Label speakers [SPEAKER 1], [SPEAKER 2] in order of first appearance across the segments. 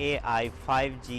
[SPEAKER 1] AI 5G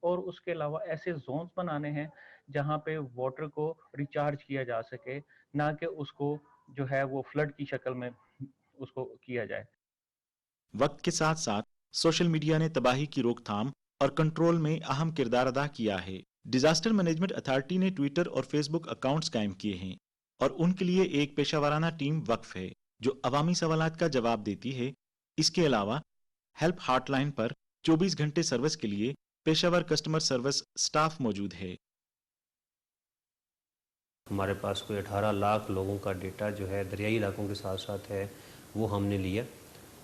[SPEAKER 2] اور اس کے علاوہ ایسے زونز بنانے ہیں جہاں پہ واٹر کو ریچارج کیا جا سکے، نہ کہ اس کو جو ہے وہ فلڈ کی شکل میں اس کو کیا جائے۔
[SPEAKER 3] وقت کے ساتھ ساتھ سوشل میڈیا نے تباہی کی روک تھام اور کنٹرول میں اہم کردار ادا کیا ہے۔ ڈیزاسٹر مینجمنٹ اتھارٹی نے ٹویٹر اور فیس بک اکاؤنٹس قائم کیے ہیں اور ان کے لیے ایک پیشہ ورانہ ٹیم وقف ہے جو عوامی سوالات کا جواب دیتی ہے۔ اس کے علاوہ ہیلپ ہاٹ لائن پر 24 گھنٹے سروس کے لیے پیشہ ور کسٹمر سروس سٹاف موجود ہے۔
[SPEAKER 4] ہمارے پاس کوئی 18 لاکھ لوگوں کا ڈیٹا جو ہے دریائی علاقوں کے ساتھ ساتھ ہے، وہ ہم نے لیا،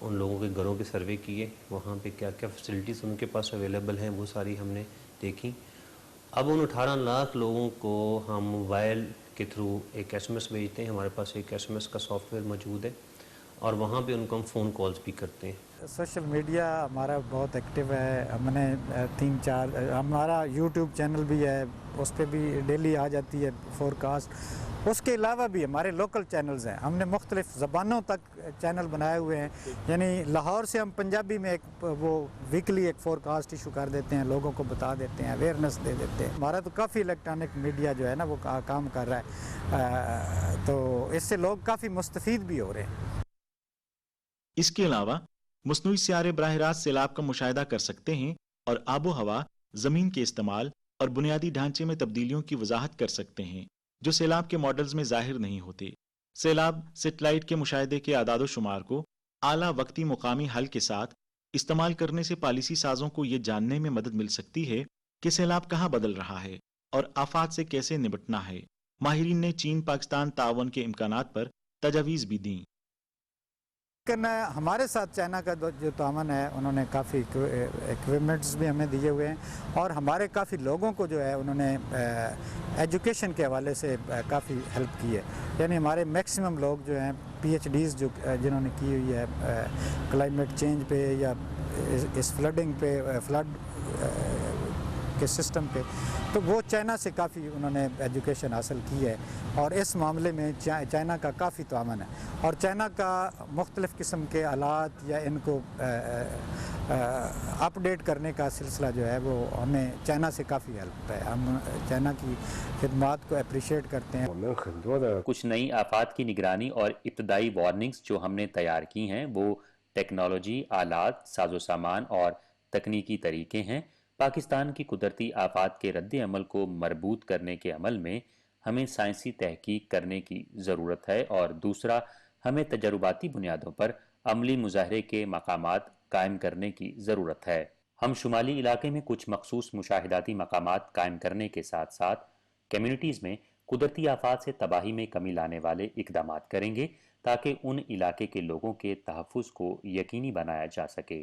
[SPEAKER 4] ان لوگوں کے گھروں کے سروے کیے، وہاں پہ کیا کیا فیسلٹیز ان کے پاس اویلیبل ہیں وہ ساری ہم نے دیکھی۔ اب ان 18 لاکھ لوگوں کو ہم موبائل کے تھرو ایک ایس ایم ایس بھیجتے ہیں، ہمارے پاس ایک ایس ایم ایس کا سافٹ ویئر موجود ہے، اور وہاں پہ ان کو ہم فون کالز بھی کرتے ہیں۔
[SPEAKER 5] سوشل میڈیا ہمارا بہت ایکٹیو ہے، ہم نے 3-4 ہمارا یوٹیوب چینل بھی ہے، اس پہ بھی ڈیلی آ جاتی ہے فور کاسٹ۔ اس کے علاوہ بھی ہمارے لوکل چینلز ہیں، ہم نے مختلف زبانوں تک چینل بنائے ہوئے ہیں، یعنی لاہور سے ہم پنجابی میں ایک وہ ویکلی ایک فور کاسٹ ایشو کر دیتے ہیں، لوگوں کو بتا دیتے ہیں، اویئرنیس دے دیتے ہیں۔ ہمارا تو کافی الیکٹرانک میڈیا جو ہے نا وہ کام کر رہا ہے، تو اس سے لوگ کافی مستفید بھی ہو رہے ہیں۔
[SPEAKER 3] اس کے علاوہ مصنوعی سیارے براہ راست سیلاب کا مشاہدہ کر سکتے ہیں اور آب و ہوا، زمین کے استعمال اور بنیادی ڈھانچے میں تبدیلیوں کی وضاحت کر سکتے ہیں جو سیلاب کے ماڈلز میں ظاہر نہیں ہوتے۔ سیلاب سیٹلائٹ کے مشاہدے کے اعداد و شمار کو اعلیٰ وقتی مقامی حل کے ساتھ استعمال کرنے سے پالیسی سازوں کو یہ جاننے میں مدد مل سکتی ہے کہ سیلاب کہاں بدل رہا ہے اور آفات سے کیسے نمٹنا ہے۔ ماہرین نے چین پاکستان تعاون کے امکانات پر تجاویز بھی دیں۔
[SPEAKER 5] لیکن ہمارے ساتھ چائنا کا جو تعاون ہے، انہوں نے کافی ایکوپمنٹس بھی ہمیں دیے ہوئے ہیں، اور ہمارے کافی لوگوں کو جو ہے انہوں نے ایجوکیشن کے حوالے سے کافی ہیلپ کی ہے، یعنی ہمارے میکسیمم لوگ جو ہیں پی ایچ ڈیز جنہوں نے کی ہوئی ہے کلائمیٹ چینج پہ یا اس فلڈنگ پہ، فلڈ کے سسٹم پہ، تو وہ چائنا سے کافی انہوں نے ایجوکیشن حاصل کی ہے، اور اس معاملے میں چائنا کا کافی تعاون ہے، اور چائنا کا مختلف قسم کے آلات یا ان کو اپ ڈیٹ کرنے کا سلسلہ جو ہے وہ ہمیں چائنا سے کافی ہیلپ ہے، ہم چائنا کی خدمات کو اپریشیٹ کرتے ہیں۔
[SPEAKER 6] کچھ نئی آفات کی نگرانی اور ابتدائی وارننگز جو ہم نے تیار کی ہیں وہ ٹیکنالوجی، آلات، ساز و سامان اور تکنیکی طریقے ہیں۔ پاکستان کی قدرتی آفات کے رد عمل کو مربوط کرنے کے عمل میں ہمیں سائنسی تحقیق کرنے کی ضرورت ہے، اور دوسرا ہمیں تجرباتی بنیادوں پر عملی مظاہرے کے مقامات قائم کرنے کی ضرورت ہے۔ ہم شمالی علاقے میں کچھ مخصوص مشاہداتی مقامات قائم کرنے کے ساتھ ساتھ کمیونٹیز میں قدرتی آفات سے تباہی میں کمی لانے والے اقدامات کریں گے تاکہ ان علاقے کے لوگوں کے تحفظ کو یقینی بنایا جا سکے۔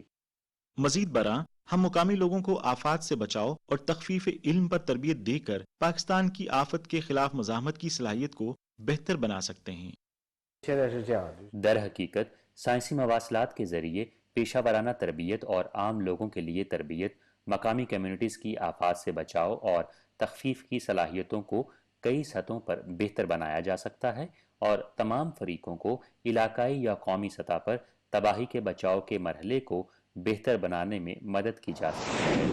[SPEAKER 3] مزید برآں ہم مقامی لوگوں کو آفات سے بچاؤ اور تخفیف علم پر تربیت دے کر پاکستان کی آفت کے خلاف مزاحمت کی صلاحیت کو بہتر بنا سکتے ہیں۔
[SPEAKER 6] در حقیقت سائنسی مواصلات کے ذریعے پیشہ ورانہ تربیت اور عام لوگوں کے لیے تربیت مقامی کمیونٹیز کی آفات سے بچاؤ اور تخفیف کی صلاحیتوں کو کئی سطحوں پر بہتر بنایا جا سکتا ہے، اور تمام فریقوں کو علاقائی یا قومی سطح پر تباہی کے بچاؤ کے مرحلے کو بہتر بنانے میں مدد کی جا سکتی ہے۔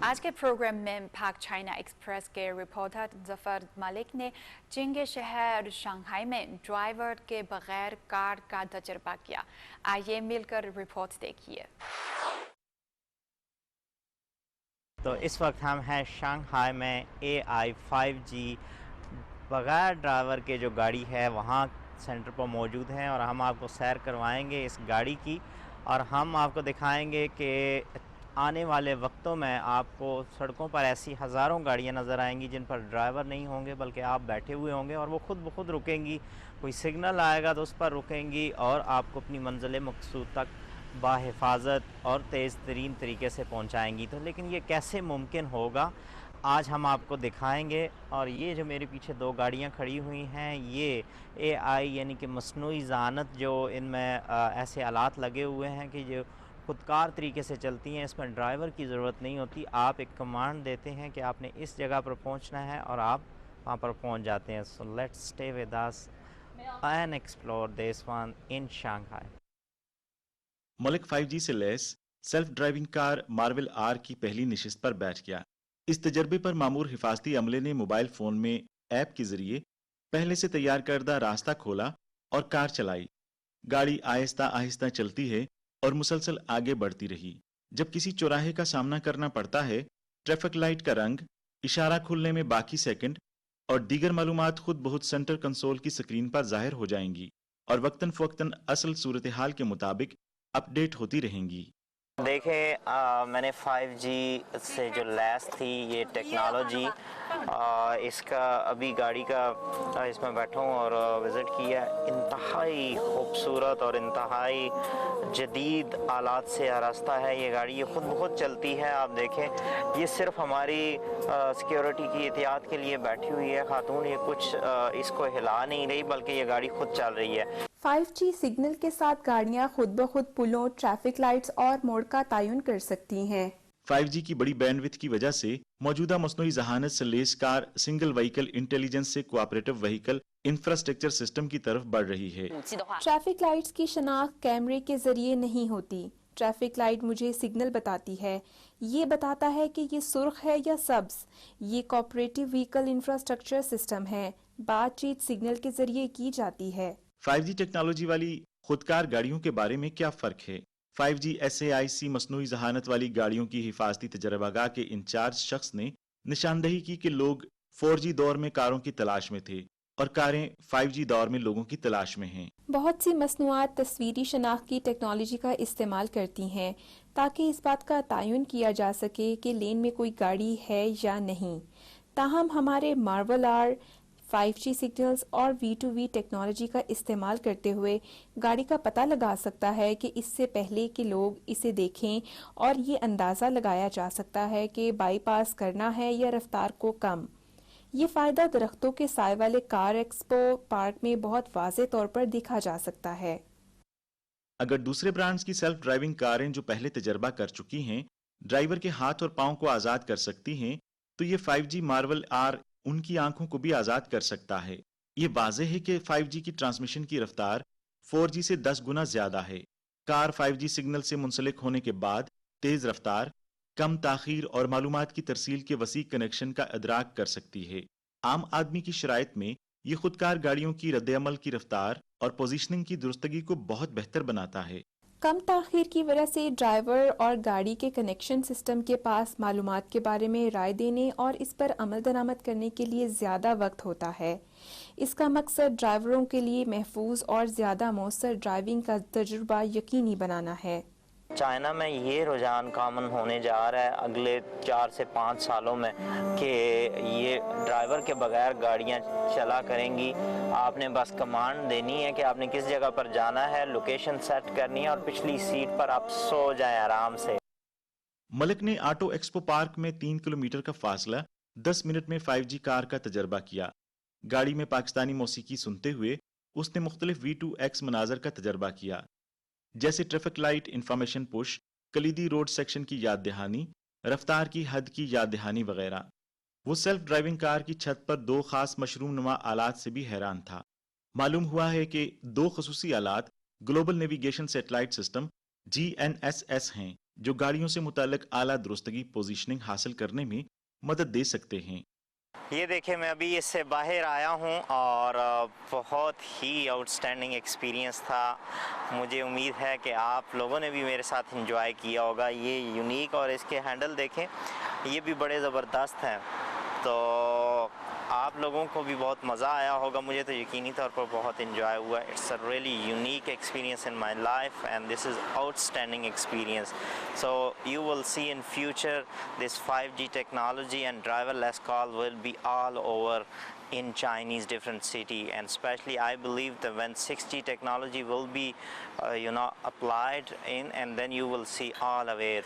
[SPEAKER 7] آج کے پروگرام میں پاک چائنا ایکسپریس کے رپورٹر ظفر ملک نے چین کے شہر شنگھائی میں ڈرائیور کے بغیر کار کا تجربہ کیا۔ آئیے مل کر رپورٹ دیکھیے۔
[SPEAKER 1] تو اس وقت ہم ہیں شنگھائی میں AI-5G بغیر ڈرائیور کے جو گاڑی ہے وہاں سینٹر پر موجود ہیں، اور ہم آپ کو سیر کروائیں گے اس گاڑی کی، اور ہم آپ کو دکھائیں گے کہ آنے والے وقتوں میں آپ کو سڑکوں پر ایسی ہزاروں گاڑیاں نظر آئیں گی جن پر ڈرائیور نہیں ہوں گے بلکہ آپ بیٹھے ہوئے ہوں گے، اور وہ خود بخود رکیں گی، کوئی سگنل آئے گا تو اس پر رکیں گی اور آپ کو اپنی منزل مقصود تک باحفاظت اور تیز ترین طریقے سے پہنچائیں گی۔ تو لیکن یہ کیسے ممکن ہوگا آج ہم آپ کو دکھائیں گے۔ اور یہ جو میرے پیچھے دو گاڑیاں کھڑی ہوئی ہیں یہ AI یعنی کہ مصنوعی ذہانت جو ان میں ایسے آلات لگے ہوئے ہیں کہ جو خودکار طریقے سے چلتی ہیں، اس میں ڈرائیور کی ضرورت نہیں ہوتی، آپ ایک کمانڈ دیتے ہیں کہ آپ نے اس جگہ پر پہنچنا ہے اور آپ وہاں پر پہنچ جاتے ہیں۔ So let's stay with us and explore this one in Shanghai.
[SPEAKER 3] ملک 5G سے لیس self driving car Marvel R کی پہلی نشست پر بیٹھ گیا۔ اس تجربے پر مامور حفاظتی عملے نے موبائل فون میں ایپ کے ذریعے پہلے سے تیار کردہ راستہ کھولا اور کار چلائی۔ گاڑی آہستہ آہستہ چلتی ہے اور مسلسل آگے بڑھتی رہی۔ جب کسی چوراہے کا سامنا کرنا پڑتا ہے، ٹریفک لائٹ کا رنگ، اشارہ کھلنے میں باقی سیکنڈ اور دیگر معلومات خود بہت سینٹر کنسول کی سکرین پر ظاہر ہو جائیں گی اور وقتاً فوقتاً اصل صورتحال کے مطابق اپ ڈیٹ ہوتی رہیں گی۔
[SPEAKER 1] دیکھیں میں نے 5G سے جو لیس تھی یہ ٹیکنالوجی، اس کا ابھی گاڑی کا اس میں بیٹھا ہوں اور وزٹ کیا، انتہائی خوبصورت اور انتہائی جدید آلات سے آراستہ ہے یہ گاڑی۔ یہ خود بخود چلتی ہے، آپ دیکھیں یہ صرف ہماری سیکیورٹی کی احتیاط کے لیے بیٹھی ہوئی ہے خاتون، یہ کچھ اس کو ہلا نہیں رہی بلکہ یہ گاڑی خود چل رہی ہے۔
[SPEAKER 8] 5G سگنل کے ساتھ گاڑیاں خود بخود پلوں، ٹریفک لائٹس اور موڑ کا تعین کر سکتی ہیں۔
[SPEAKER 3] 5G کی بڑی بینڈ وڈتھ کی وجہ سے موجودہ مصنوعی ذہانت سے لیس کار سنگل وہیکل انٹیلیجنس سے کوآپریٹو وہیکل انفراسٹرکچر سسٹم کی طرف بڑھ رہی ہے۔
[SPEAKER 8] ٹریفک لائٹس کی شناخت کیمرے کے ذریعے نہیں ہوتی۔ ٹریفک لائٹ مجھے سگنل بتاتی ہے، یہ بتاتا ہے کہ یہ سرخ ہے یا سبز۔ یہ کوآپریٹو وہیکل انفراسٹرکچر سسٹم ہے، بات چیت سگنل کے ذریعے کی جاتی ہے۔
[SPEAKER 3] 5G ٹیکنالوجی والی خودکار گاڑیوں کے بارے میں کیا فرق ہے؟ 5G SAIC مصنوعی ذہانت والی گاڑیوں کی حفاظتی تجربہ گاہ کے انچارج شخص نے نشاندہی کی کہ لوگ 4G دور میں کاروں کی تلاش میں تھے اور کاریں 5G دور میں لوگوں کی تلاش میں ہیں۔
[SPEAKER 8] بہت سی مصنوعات تصویری شناخت کی ٹیکنالوجی کا استعمال کرتی ہیں تاکہ اس بات کا تعین کیا جا سکے کہ لین میں کوئی گاڑی ہے یا نہیں۔ تاہم ہمارے مارول آر 5G سگنلز اور V2V ٹیکنالوجی کا استعمال کرتے ہوئے گاڑی کا پتہ لگا سکتا ہے کہ اس سے پہلے کہ لوگ اسے دیکھیں، اور یہ اندازہ لگایا جا سکتا ہے کہ بائی پاس کرنا ہے یا رفتار کو کم۔ یہ فائدہ درختوں کے سائے والے کار ایکسپو پارک میں بہت واضح طور پر دیکھا جا سکتا ہے۔
[SPEAKER 3] اگر دوسرے برانڈز کی سیلف ڈرائیونگ کاریں جو پہلے تجربہ کر چکی ہیں ڈرائیور کے ہاتھ اور پاؤں کو آزاد کر سکتی ہیں، تو یہ 5G مارول آر ان کی آنکھوں کو بھی آزاد کر سکتا ہے۔ یہ واضح ہے کہ 5G کی ٹرانسمیشن کی رفتار 4G سے 10 گنا زیادہ ہے۔ کار 5G سگنل سے منسلک ہونے کے بعد تیز رفتار، کم تاخیر اور معلومات کی ترسیل کے وسیع کنیکشن کا ادراک کر سکتی ہے۔ عام آدمی کی شرائط میں یہ خودکار گاڑیوں کی رد عمل کی رفتار اور پوزیشننگ کی درستگی کو بہت بہتر بناتا ہے۔
[SPEAKER 8] کم تاخیر کی وجہ سے ڈرائیور اور گاڑی کے کنیکشن سسٹم کے پاس معلومات کے بارے میں رائے دینے اور اس پر عمل درآمد کرنے کے لیے زیادہ وقت ہوتا ہے۔ اس کا مقصد ڈرائیوروں کے لیے محفوظ اور زیادہ مؤثر ڈرائیونگ کا تجربہ یقینی بنانا ہے۔
[SPEAKER 1] چائنا میں یہ رجحان کامن ہونے جا رہا ہے اگلے 4 سے 5 سالوں میں کہ یہ ڈرائیور کے بغیر گاڑیاں چلا کریں گی۔ آپ نے بس کمانڈ دینی ہے کہ آپ نے کس جگہ پر جانا ہے، لوکیشن سیٹ کرنی ہے اور پچھلی سیٹ پر آپ سو جائیں آرام سے۔
[SPEAKER 3] ملک نے آٹو ایکسپو پارک میں 3 کلومیٹر کا فاصلہ 10 منٹ میں 5G کار کا تجربہ کیا۔ گاڑی میں پاکستانی موسیقی سنتے ہوئے اس نے مختلف V2X مناظر کا تجربہ کیا، جیسے ٹریفک لائٹ انفارمیشن پش، کلیدی روڈ سیکشن کی یاد دہانی، رفتار کی حد کی یاد دہانی وغیرہ۔ وہ سیلف ڈرائیونگ کار کی چھت پر 2 خاص مشروم نما آلات سے بھی حیران تھا۔ معلوم ہوا ہے کہ 2 خصوصی آلات global navigation satellite system GNSS ہیں جو گاڑیوں سے متعلق اعلیٰ درستگی پوزیشننگ حاصل کرنے میں مدد دے سکتے ہیں۔
[SPEAKER 1] یہ دیکھیں میں ابھی اس سے باہر آیا ہوں اور بہت ہی آؤٹ اسٹینڈنگ ایکسپیرینس تھا۔ مجھے امید ہے کہ آپ لوگوں نے بھی میرے ساتھ انجوائے کیا ہوگا۔ یہ یونیک اور اس کے ہینڈل دیکھیں، یہ بھی بڑے زبردست ہیں، تو آپ لوگوں کو بھی بہت مزہ آیا ہوگا۔ مجھے تو یقینی طور پر بہت انجوائے ہوا۔ It's a really unique experience in my life and this is outstanding experience. So you will see in future this 5G technology and driverless car will be all over in Chinese different city, and especially I believe that when 6G technology will be applied in, and then you will see all aware.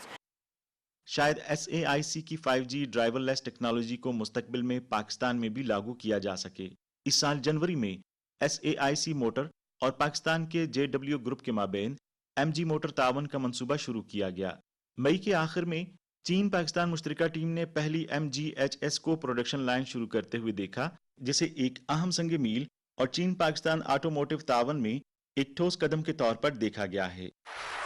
[SPEAKER 3] شاید SAIC کی 5G driver لیس technology کو مستقبل میں پاکستان میں بھی لاگو کیا جا سکے۔ اس سال جنوری میں SAIC موٹر اور پاکستان کے JW گروپ کے مابین MG موٹر تعاون کا منصوبہ شروع کیا گیا۔ مئی کے آخر میں چین پاکستان مشترکہ ٹیم نے پہلی MGHS کو پروڈکشن لائن شروع کرتے ہوئے دیکھا، جسے ایک اہم سنگ میل اور چین پاکستان آٹوموٹیو تعاون میں ایک ٹھوس قدم کے طور پر دیکھا گیا ہے۔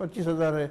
[SPEAKER 9] 25,000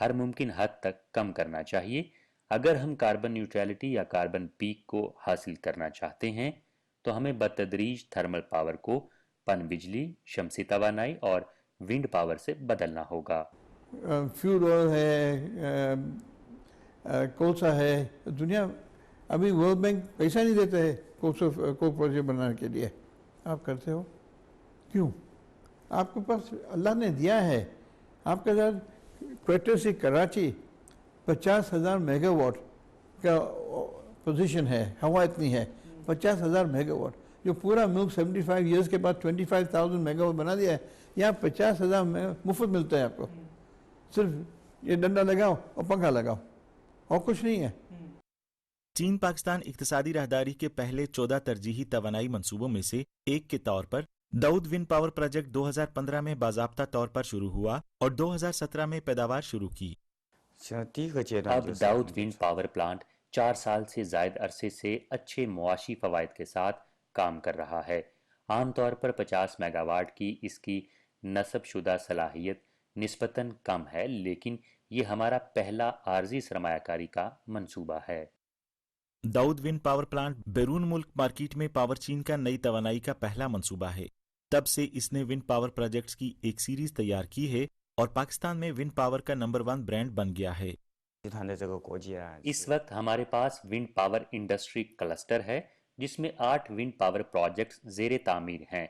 [SPEAKER 6] ہر ممکن حد تک کم کرنا چاہیے۔ اگر ہم کاربن نیوٹرلٹی یا کاربن پیک کو حاصل کرنا چاہتے ہیں تو ہمیں بتدریج تھرمل پاور کو پن بجلی، شمسی توانائی اور ونڈ پاور سے بدلنا ہوگا۔
[SPEAKER 9] فیول آئل ہے، کولسا ہے، دنیا ابھی ورلڈ بینک پیسہ نہیں دیتا ہے کو پروجیکٹ بنانے کے لیے، آپ کرتے ہو کیوں؟ آپ کے پاس اللہ نے دیا ہے، آپ کے ساتھ کوئٹہ سے کراچی 50,000 میگا واٹ کا پوزیشن ہے، ہوا اتنی ہے 50,000 میگا واٹ، جو پورا ملک 75 ایئرس کے بعد 25,000 میگا واٹ بنا دیا ہے۔ یہاں 50,000 مفت ملتا ہے آپ کو، صرف یہ ڈنڈا لگاؤ اور پنکھا لگاؤ اور کچھ نہیں ہے۔
[SPEAKER 3] چین پاکستان اقتصادی راہداری کے پہلے 14 ترجیحی توانائی منصوبوں میں سے ایک کے طور پر داؤد ونڈ پاور پروجیکٹ 2015 میں باضابطہ طور پر شروع ہوا اور 2017 میں پیداوار شروع کی۔
[SPEAKER 6] اب داؤد ونڈ پاور پلانٹ 4 سال سے زائد عرصے سے اچھے معاشی فوائد کے ساتھ کام کر رہا ہے۔ عام طور پر 50 میگا واٹ کی اس کی نصب شدہ صلاحیت نسبتاً کم ہے، لیکن یہ ہمارا پہلا عارضی سرمایہ کاری کا منصوبہ ہے۔
[SPEAKER 3] داؤد ونڈ پاور پلانٹ بیرون ملک مارکیٹ میں پاور چین کا نئی توانائی کا پہلا منصوبہ ہے۔ تب سے اس نے ونڈ پاور پروجیکٹس کی ایک سیریز تیار کی ہے اور پاکستان میں ونڈ پاور کا نمبر 1 برانڈ بن گیا ہے۔
[SPEAKER 6] اس وقت ہمارے پاس ونڈ پاور انڈسٹری کلسٹر ہے جس میں 8 ونڈ پاور پروجیکٹس زیر تعمیر ہیں۔